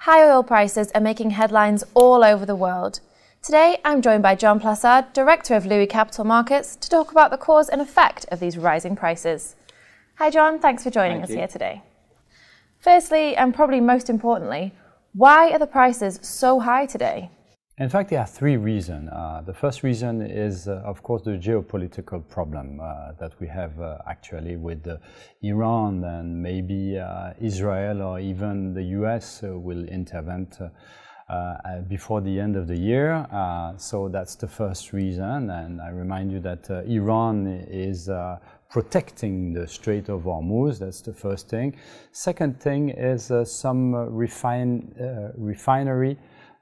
High oil prices are making headlines all over the world. Today, I'm joined by John Plassard, Director of Louis Capital Markets, to talk about the cause and effect of these rising prices. Hi John, thanks for joining us here today. Firstly, and probably most importantly, why are the prices so high today? In fact, there are three reasons. The first reason is, of course, the geopolitical problem that we have actually with Iran, and maybe Israel or even the US will intervene before the end of the year. So that's the first reason. And I remind you that Iran is protecting the Strait of Hormuz. That's the first thing. Second thing is some refinery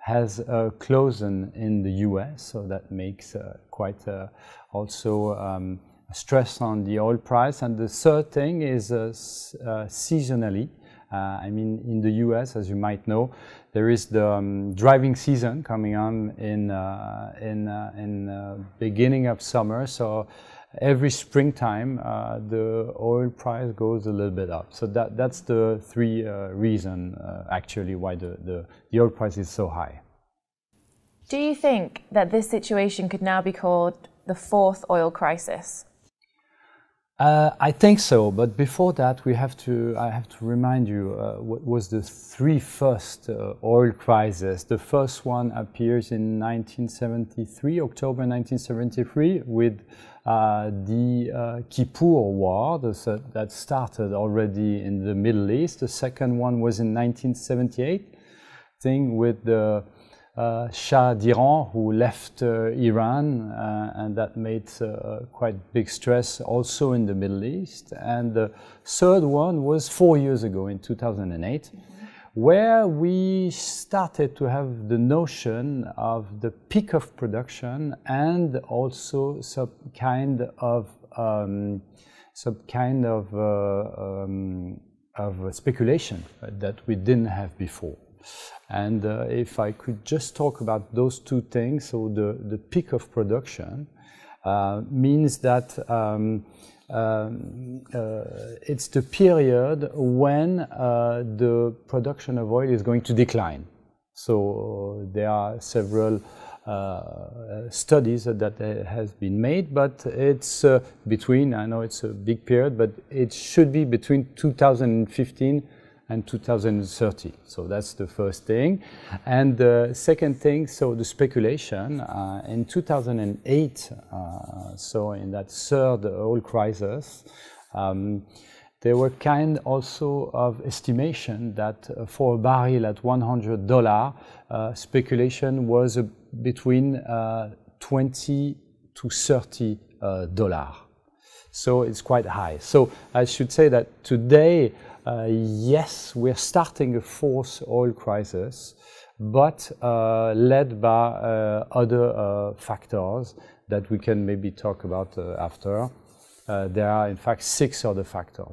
has closed in the US, so that makes quite also stress on the oil price. And the third thing is seasonally. I mean, in the US, as you might know, there is the driving season coming on in beginning of summer. So every springtime, the oil price goes a little bit up. So that's the three reasons actually why the oil price is so high. Do you think that this situation could now be called the fourth oil crisis? I think so, but before that, I have to remind you what was the three first oil crises. The first one appears in 1973, October 1973, with the Kippur War that started already in the Middle East. The second one was in 1978, thing with the Shah d'Iran, who left Iran, and that made quite big stress also in the Middle East. And the third one was 4 years ago in 2008, where we started to have the notion of the peak of production and also some kind of speculation that we didn't have before. And if I could just talk about those two things, so the peak of production means that it's the period when the production of oil is going to decline. So there are several studies that has been made, but it's between, I know it's a big period, but it should be between 2015 and 2030. So that's the first thing. And the second thing, so the speculation, in 2008, so in that third oil crisis, there were kind also of estimation that for a barrel at $100, speculation was between $20 to $30. So it's quite high. So I should say that today, yes, we're starting a fourth oil crisis, but led by other factors that we can maybe talk about after. There are, in fact, 6 other factors.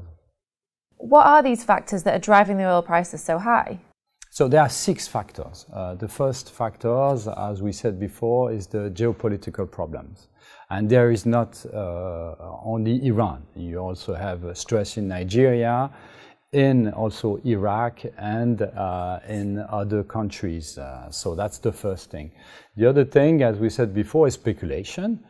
What are these factors that are driving the oil prices so high? So there are 6 factors. The first factors, as we said before, is the geopolitical problems. And there is not only Iran. You also have stress in Nigeria, in also Iraq, and in other countries. So that's the first thing. The other thing, as we said before, is speculation.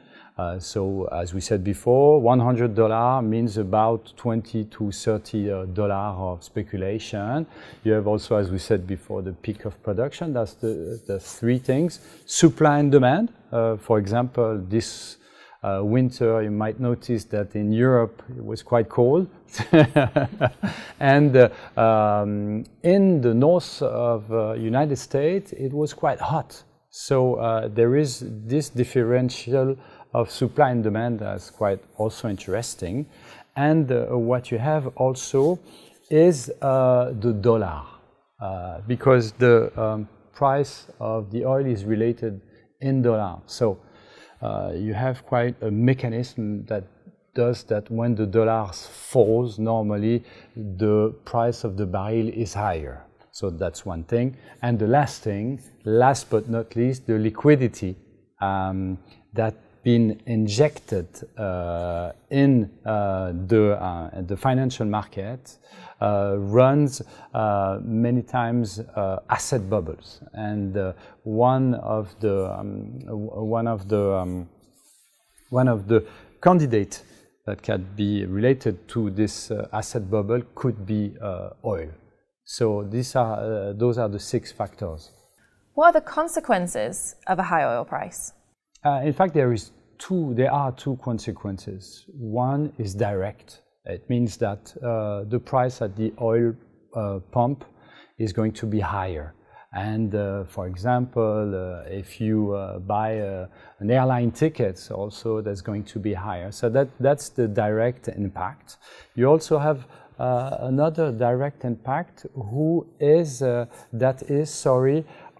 So as we said before, $100 means about $20 to $30 of speculation. You have also, as we said before, the peak of production. That's the three things. Supply and demand. For example, this winter, you might notice that in Europe it was quite cold, and in the north of United States it was quite hot. So there is this differential of supply and demand that's quite also interesting. And what you have also is the dollar, because the price of the oil is related in dollar. So you have quite a mechanism that does that. When the dollar falls, normally the price of the barrel is higher. So that's one thing. And the last thing, last but not least, the liquidity that been injected in the financial market runs many times asset bubbles, and one of the candidates that can be related to this asset bubble could be oil. So those are the 6 factors. What are the consequences of a high oil price? In fact, there are 2 consequences. One is direct. It means that the price at the oil pump is going to be higher. And for example, if you buy an airline ticket, also that's going to be higher. So that's the direct impact. You also have another direct impact,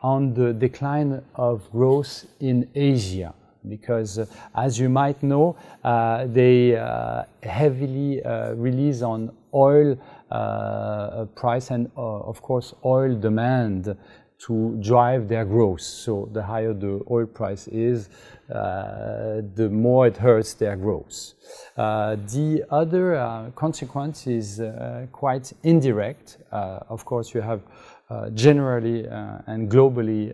on the decline of growth in Asia. Because as you might know, they heavily release on oil price and of course oil demand to drive their growth. So the higher the oil price is, the more it hurts their growth. The other consequence is quite indirect. Of course, you have generally and globally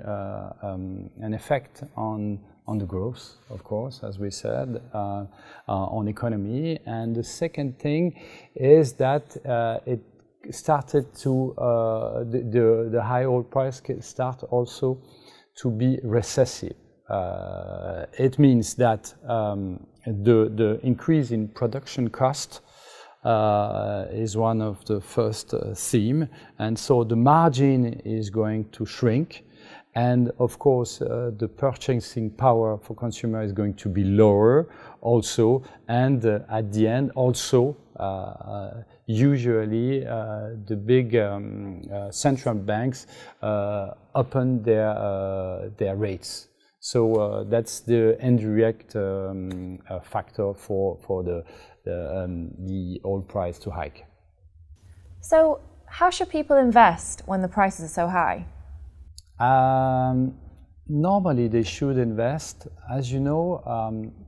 an effect on the growth, of course, as we said, on economy. And the second thing is that it started to, the high oil price start also to be recessive. It means that the increase in production cost is one of the first theme, and so the margin is going to shrink. And of course, the purchasing power for consumer is going to be lower also. And at the end, also, usually the big central banks open their rates. So that's the indirect factor for the oil price to hike. So how should people invest when the prices are so high? Normally they should invest. As you know,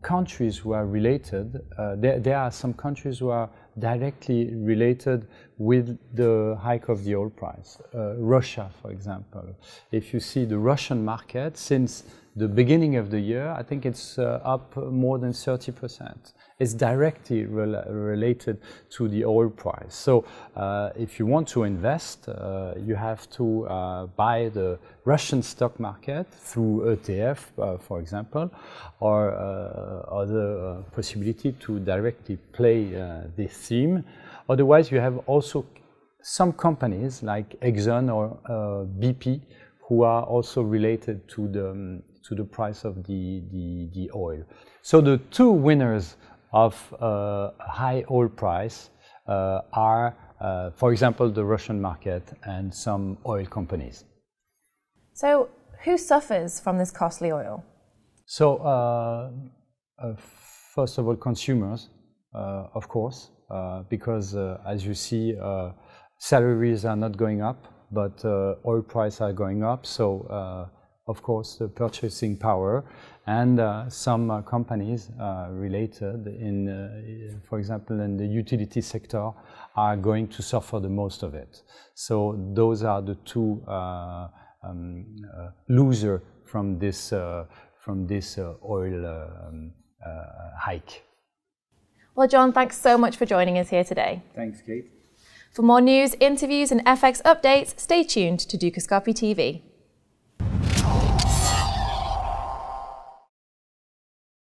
countries who are related, there are some countries who are directly related with the hike of the oil price. Russia, for example. If you see the Russian market, since the beginning of the year, I think it's up more than 30%. It's directly related to the oil price. So if you want to invest, you have to buy the Russian stock market through ETF, for example, or other possibility to directly play this theme. Otherwise, you have also some companies like Exxon or BP who are also related to the price of the oil. So the 2 winners of high oil price are, for example, the Russian market and some oil companies. So who suffers from this costly oil? So first of all, consumers, of course, because as you see, salaries are not going up, but oil prices are going up. So of course, the purchasing power, and some companies related in, for example, in the utility sector, are going to suffer the most of it. So those are the 2 losers from this oil hike. Well, John, thanks so much for joining us here today. Thanks, Kate. For more news, interviews, and FX updates, stay tuned to Dukascopy TV.